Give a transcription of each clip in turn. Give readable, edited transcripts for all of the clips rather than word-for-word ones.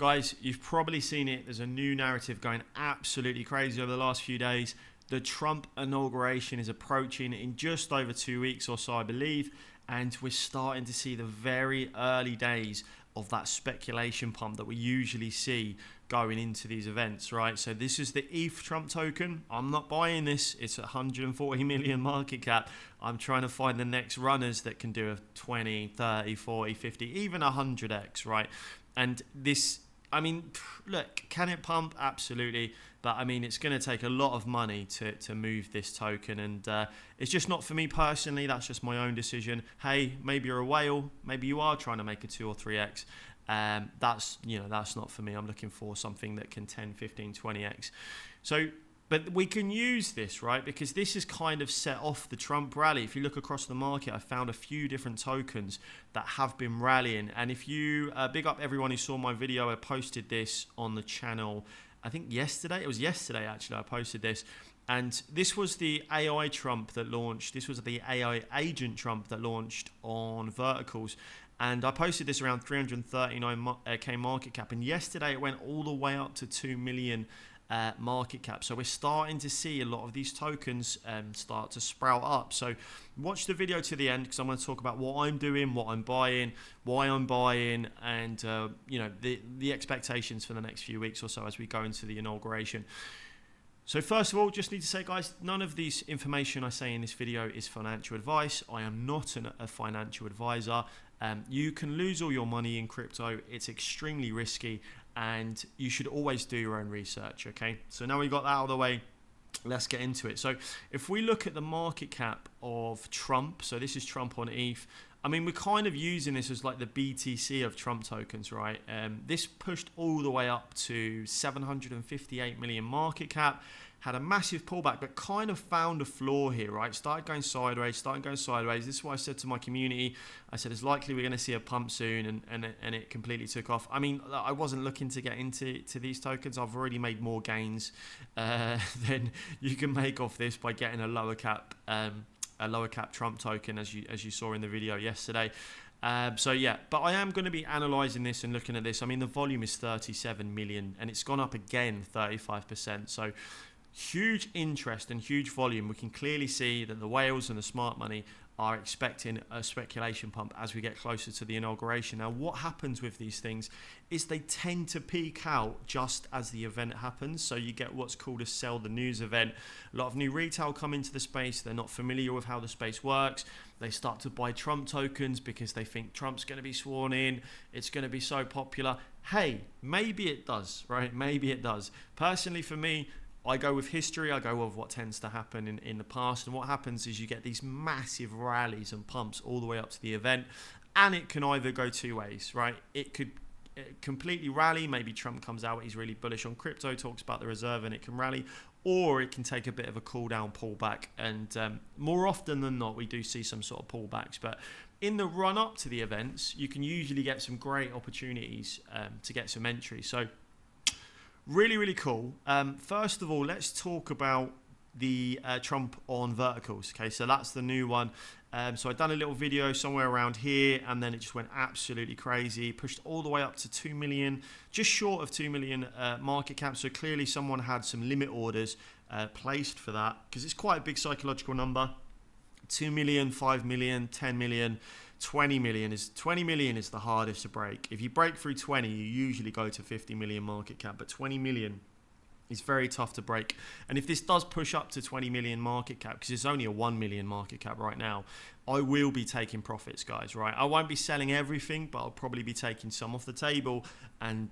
Guys, you've probably seen it. There's a new narrative going absolutely crazy over the last few days. The Trump inauguration is approaching in just over 2 weeks or so, I believe. And we're starting to see the very early days of that speculation pump that we usually see going into these events, right? So this is the ETH Trump token. I'm not buying this. It's 140 million market cap. I'm trying to find the next runners that can do a 20, 30, 40, 50, even 100x, right? And this, I mean, look, can it pump? Absolutely. But I mean, it's going to take a lot of money to move this token. And it's just not for me personally. That's just my own decision. Hey, maybe you're a whale. Maybe you are trying to make a 2 or 3x. That's not for me. I'm looking for something that can 10, 15, 20x. So, but we can use this, right? Because this is kind of set off the Trump rally. If you look across the market, I found a few different tokens that have been rallying. And if you big up everyone who saw my video, I posted this on the channel, I think yesterday. It was yesterday, actually, I posted this. And this was the AI Trump that launched. This was the AI agent Trump that launched on verticals. And I posted this around 339k market cap. And yesterday it went all the way up to 2 million market cap. So we're starting to see a lot of these tokens start to sprout up. So watch the video to the end, because I'm going to talk about what I'm doing, what I'm buying, why I'm buying, and the expectations for the next few weeks or so as we go into the inauguration. So first of all, just need to say, guys, none of this information I say in this video is financial advice. I am not a financial advisor. You can lose all your money in crypto. It's extremely risky, and you should always do your own research, okay? So now we got that out of the way, let's get into it. So if we look at the market cap of Trump, so this is Trump on ETH. I mean, we're kind of using this as like the BTC of Trump tokens, right? This pushed all the way up to 758 million market cap, had a massive pullback, but kind of found a floor here, right? Started going sideways. This is what I said to my community. I said, it's likely we're going to see a pump soon, and it completely took off. I mean, I wasn't looking to get into these tokens. I've already made more gains than you can make off this by getting a lower cap Trump token, as you saw in the video yesterday. So yeah, but I am going to be analyzing this and looking at this. I mean, the volume is 37 million, and it's gone up again 35%. So huge interest and huge volume. We can clearly see that the whales and the smart money are expecting a speculation pump as we get closer to the inauguration. Now, what happens with these things is they tend to peak out just as the event happens. So you get what's called a sell the news event. A lot of new retail come into the space. They're not familiar with how the space works. They start to buy Trump tokens because they think Trump's going to be sworn in. It's going to be so popular. Hey, maybe it does, right? Maybe it does. Personally, for me, I go with history. I go with what tends to happen in the past. And what happens is you get these massive rallies and pumps all the way up to the event. And it can either go two ways, right? It could completely rally. Maybe Trump comes out, he's really bullish on crypto, talks about the reserve, and it can rally. Or it can take a bit of a cool down, pullback. And more often than not, we do see some sort of pullbacks. But in the run up to the events, you can usually get some great opportunities to get some entry. So really, really cool. First of all, let's talk about the Trump on verticals. Okay, so that's the new one. So I've done a little video somewhere around here, and then it just went absolutely crazy. Pushed all the way up to 2 million, just short of 2 million market cap. So clearly someone had some limit orders placed for that, because it's quite a big psychological number. 2 million, 5 million, 10 million. 20 million is the hardest to break. If you break through 20, you usually go to 50 million market cap, but 20 million is very tough to break. And if this does push up to 20 million market cap, because it's only a 1 million market cap right now, I will be taking profits, guys, right? I won't be selling everything, but I'll probably be taking some off the table and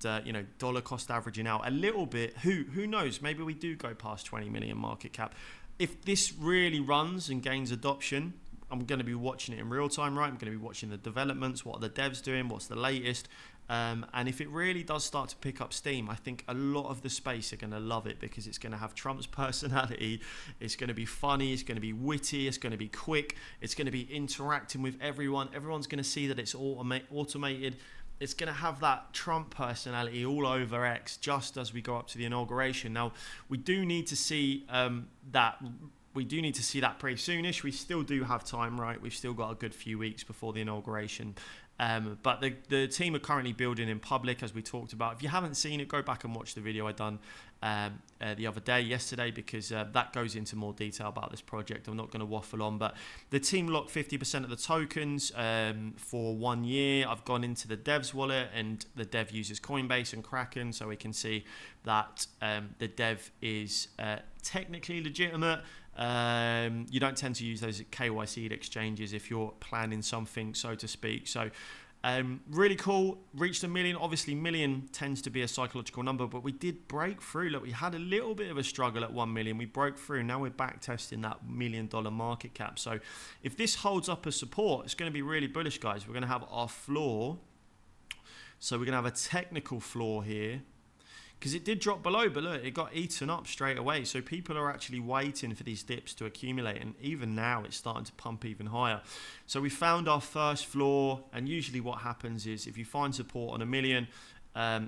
dollar cost averaging out a little bit. Who knows? Maybe we do go past 20 million market cap. If this really runs and gains adoption, I'm going to be watching it in real time, right? I'm going to be watching the developments, what are the devs doing, what's the latest. And if it really does start to pick up steam, I think a lot of the space are going to love it, because it's going to have Trump's personality. It's going to be funny. It's going to be witty. It's going to be quick. It's going to be interacting with everyone. Everyone's going to see that it's automated. It's going to have that Trump personality all over X just as we go up to the inauguration. Now, we do need to see that pretty soonish. We still do have time, right? We've still got a good few weeks before the inauguration. But the team are currently building in public, as we talked about. If you haven't seen it, go back and watch the video I done the other day, yesterday, because that goes into more detail about this project. I'm not going to waffle on, but the team locked 50% of the tokens for 1 year. I've gone into the dev's wallet, and the dev uses Coinbase and Kraken, so we can see that the dev is technically legitimate. You don't tend to use those KYC'd exchanges if you're planning something, so to speak. So really cool. Reached 1 million. Obviously, million tends to be a psychological number, but we did break through. Look, we had a little bit of a struggle at 1 million. We broke through. Now we're back testing that $1 million market cap. So if this holds up as support, it's going to be really bullish, guys. We're going to have our floor. So we're going to have a technical floor here, because it did drop below, but look, it got eaten up straight away. So people are actually waiting for these dips to accumulate, and even now it's starting to pump even higher. So we found our first floor, and usually what happens is if you find support on 1 million,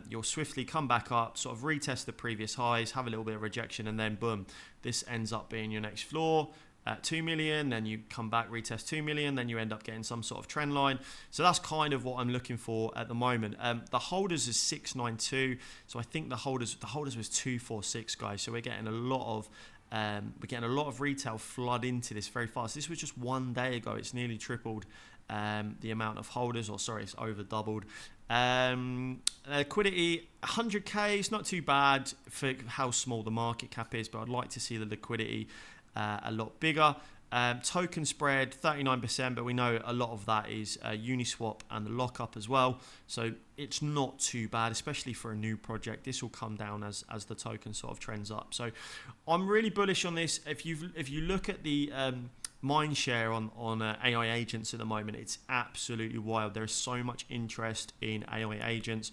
you'll swiftly come back up, sort of retest the previous highs, have a little bit of rejection, and then boom, this ends up being your next floor. At 2 million, then you come back, retest 2 million, then you end up getting some sort of trend line. So that's kind of what I'm looking for at the moment. The holders is 692, so I think the holders was 246, guys. So we're getting a lot of retail flood into this very fast. This was just 1 day ago. It's nearly tripled the amount of holders, or sorry, it's over doubled. Liquidity 100k is not too bad for how small the market cap is, but I'd like to see the liquidity a lot bigger. Token spread 39%, but we know a lot of that is Uniswap and the lockup as well, so it's not too bad, especially for a new project. This will come down as the token sort of trends up. So I'm really bullish on this. If you look at the mind share on AI agents at the moment, it's absolutely wild. There is so much interest in AI agents.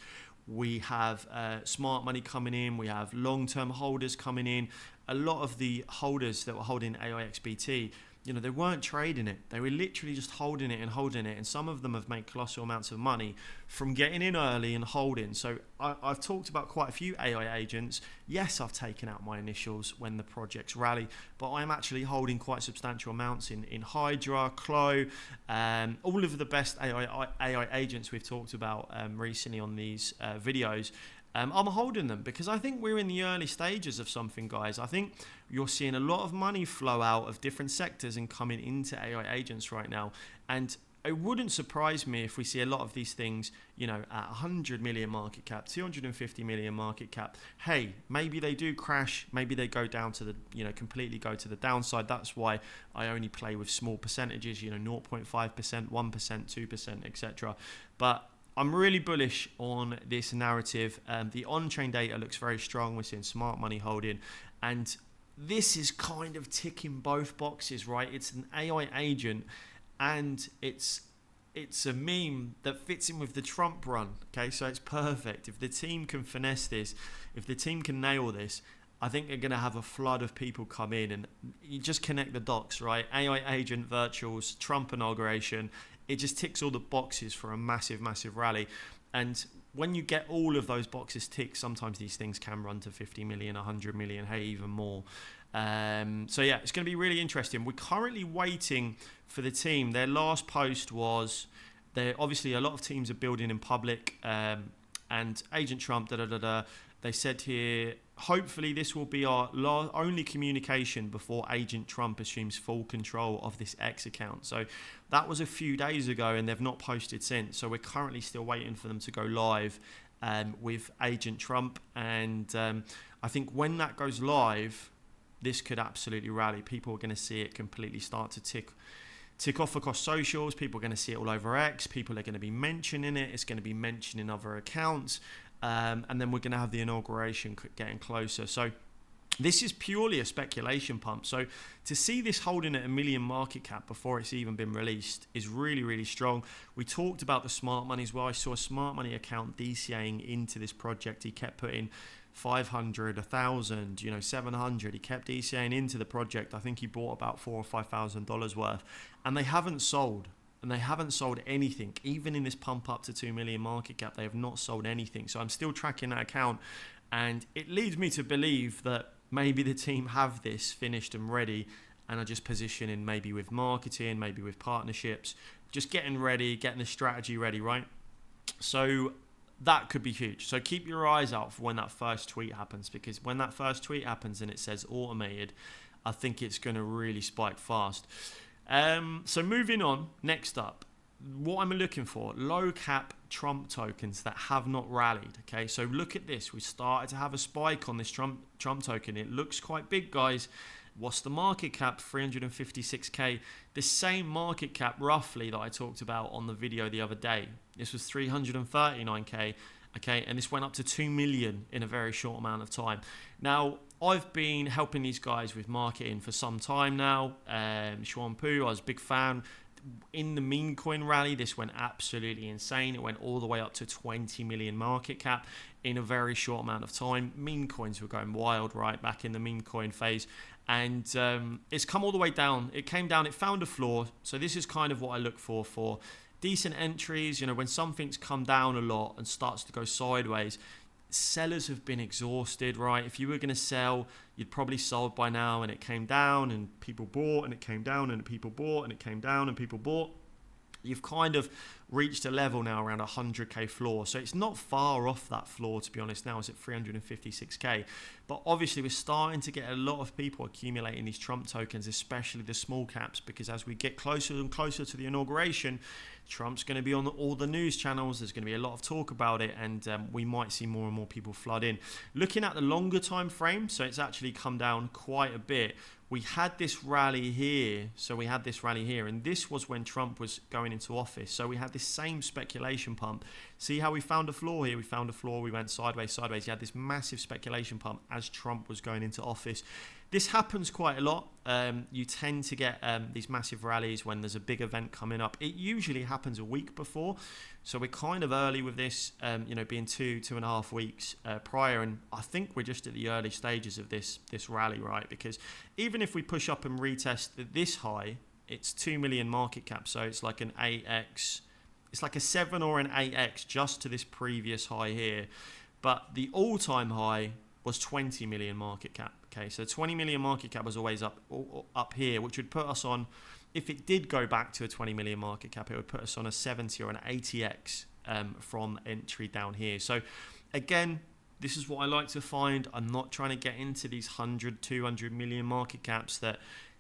We have smart money coming in. We have long-term holders coming in. A lot of the holders that were holding AIXBT, they weren't trading it. They were literally just holding it. And some of them have made colossal amounts of money from getting in early and holding. So I've talked about quite a few AI agents. Yes, I've taken out my initials when the projects rally, but I'm actually holding quite substantial amounts in Hydra, Clo, all of the best AI agents we've talked about recently on these videos. I'm holding them because I think we're in the early stages of something, guys. I think you're seeing a lot of money flow out of different sectors and coming into AI agents right now. And it wouldn't surprise me if we see a lot of these things, at 100 million market cap, 250 million market cap. Hey, maybe they do crash. Maybe they go down to the, completely go to the downside. That's why I only play with small percentages, 0.5%, 1%, 2%, etc. But I'm really bullish on this narrative. The on-chain data looks very strong. We're seeing smart money holding, and this is kind of ticking both boxes, right? It's an AI agent, and it's a meme that fits in with the Trump run. Okay, so it's perfect. If the team can finesse this, if the team can nail this, I think they're going to have a flood of people come in, and you just connect the dots, right? AI agent, virtuals, Trump inauguration. It just ticks all the boxes for a massive, massive rally. And when you get all of those boxes ticked, sometimes these things can run to 50 million, 100 million, hey, even more. So yeah, it's going to be really interesting. We're currently waiting for the team. Their last post was, obviously a lot of teams are building in public, and Agent Trump, they said here, hopefully this will be our only communication before Agent Trump assumes full control of this X account. So that was a few days ago, and they've not posted since. So we're currently still waiting for them to go live with Agent Trump. And I think when that goes live, this could absolutely rally. People are going to see it completely start to tick off across socials. People are going to see it all over X. People are going to be mentioning it. It's going to be mentioned in other accounts. And then we're going to have the inauguration getting closer. So this is purely a speculation pump. So to see this holding at 1 million market cap before it's even been released is really, really strong. We talked about the smart money as well. I saw a smart money account DCAing into this project. He kept putting 500, 1,000, 700. He kept DCAing into the project. I think he bought about $4,000 or $5,000 worth, and they haven't sold. And they haven't sold anything. Even in this pump up to 2 million market cap, they have not sold anything. So I'm still tracking that account. And it leads me to believe that maybe the team have this finished and ready and are just positioning maybe with marketing, maybe with partnerships just getting ready, getting the strategy ready, right? So that could be huge. So keep your eyes out for when that first tweet happens, because when that first tweet happens and it says automated, I think it's going to really spike fast. So moving on, next up, what I'm looking for, low cap Trump tokens that have not rallied. Okay, so look at this. We started to have a spike on this Trump token. It looks quite big, guys. What's the market cap? 356k. The same market cap roughly that I talked about on the video the other day. This was 339k. Okay, and this went up to 2 million in a very short amount of time. Now, I've been helping these guys with marketing for some time now. Xuanpu, I was a big fan. In the meme coin rally, this went absolutely insane. It went all the way up to 20 million market cap in a very short amount of time. Meme coins were going wild right back in the meme coin phase. And it's come all the way down. It came down, it found a floor. So this is kind of what I look for decent entries. You know, when something's come down a lot and starts to go sideways, sellers have been exhausted, right? If you were going to sell, you'd probably sold by now, and it came down and people bought, and it came down and people bought, and it came down and people bought. You've kind of reached a level now around 100k floor. So it's not far off that floor, to be honest. Now it's at 356k. But obviously we're starting to get a lot of people accumulating these Trump tokens, especially the small caps, because as we get closer and closer to the inauguration, Trump's going to be on all the news channels. There's going to be a lot of talk about it, and we might see more and more people flood in. Looking at the longer time frame, so it's actually come down quite a bit. We had this rally here, and this was when Trump was going into office. So we had this same speculation pump. See how we found a floor here? We found a floor, we went sideways. You had this massive speculation pump as Trump was going into office. This happens quite a lot. You tend to get these massive rallies when there's a big event coming up. It usually happens a week before. So we're kind of early with this, being 2.5 weeks prior. And I think we're just at the early stages of this rally, right? Because even if we push up and retest this high, it's 2 million market cap. So it's like an 8x. It's like a 7 or an 8x just to this previous high here. But the all-time high was 20 million market cap. Okay, so 20 million market cap was always up here, which would put us on, if it did go back to a 20 million market cap, it would put us on a 70 or an 80x from entry down here. So again, this is what I like to find. I'm not trying to get into these 100, 200 million market caps that,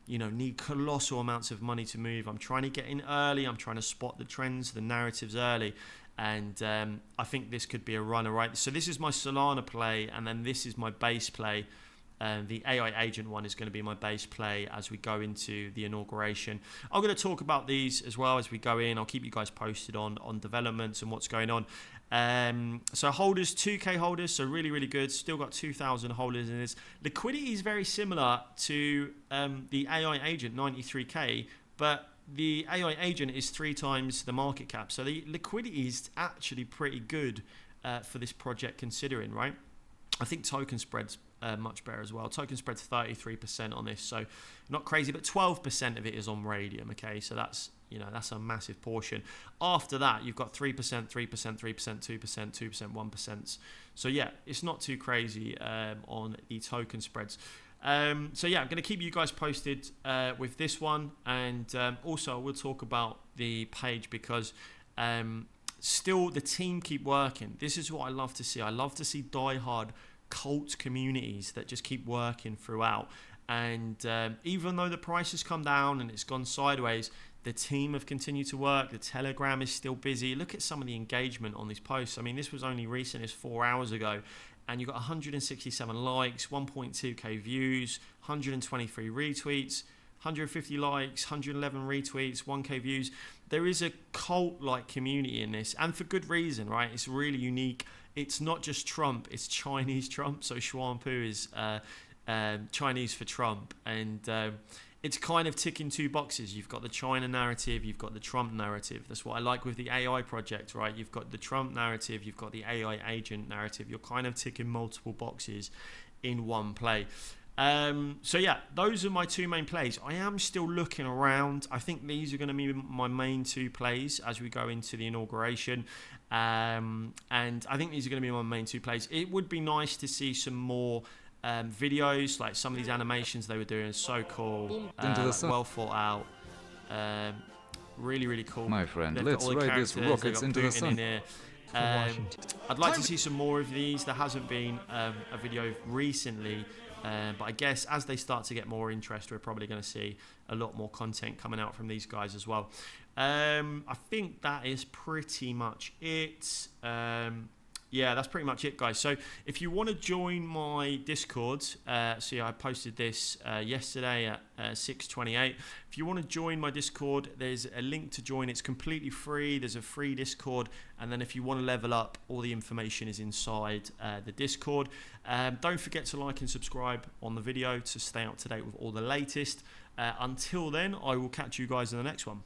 need colossal amounts of money to move. I'm trying to get in early. I'm trying to spot the trends, the narratives early. And I think this could be a runner, right? So this is my Solana play, and then this is my base play. The AI agent one is going to be my base play as we go into the inauguration. I'm going to talk about these as well as we go in. I'll keep you guys posted on developments and what's going on. So holders, 2k holders, so really, really good. Still got 2,000 holders in this. Liquidity is very similar to the AI agent, 93k, but the AI agent is 3 times the market cap. So the liquidity is actually pretty good for this project considering, right? I think token spread's much better as well. Token spread's 33% on this, so not crazy, but 12% of it is on Radium. Okay, so that's that's a massive portion. After that, you've got 3%, 3%, 3%, 2%, 2%, 1%. So yeah, it's not too crazy on the token spreads. So yeah, I'm going to keep you guys posted with this one, and also we'll talk about the page because still the team keep working. This is what I love to see. I love to see diehard cult communities that just keep working throughout. And even though the price has come down and it's gone sideways, the team have continued to work. The Telegram is still busy. Look at some of the engagement on these posts. I mean, this was only recent, it's 4 hours ago. And you got 167 likes, 1.2k views, 123 retweets, 150 likes, 111 retweets, 1k views. There is a cult-like community in this, and for good reason, right? It's really unique. It's not just Trump, it's Chinese Trump. So Xuanpu is Chinese for Trump. And it's kind of ticking 2 boxes. You've got the China narrative, you've got the Trump narrative. That's what I like with the AI project, right? You've got the Trump narrative, you've got the AI agent narrative. You're kind of ticking multiple boxes in one play. So yeah, those are my 2 main plays. I am still looking around. I think these are going to be my main 2 plays as we go into the inauguration. And I think these are going to be my main 2 plays. It would be nice to see some more videos, like some of these animations they were doing. So cool, like well thought out, Really cool. My friend, They've let's got all the ride these characters, they've rockets got into the Putin sun. in here. I'd like to see some more of these. There hasn't been a video recently, but I guess as they start to get more interest, we're probably going to see a lot more content coming out from these guys as well. I think that is pretty much it. Yeah, that's pretty much it, guys. So if you want to join my Discord, see, I posted this yesterday at 6:28. If you want to join my Discord, there's a link to join. It's completely free. There's a free Discord. And then if you want to level up, all the information is inside the Discord. Don't forget to like and subscribe on the video to stay up to date with all the latest. Until then, I will catch you guys in the next one.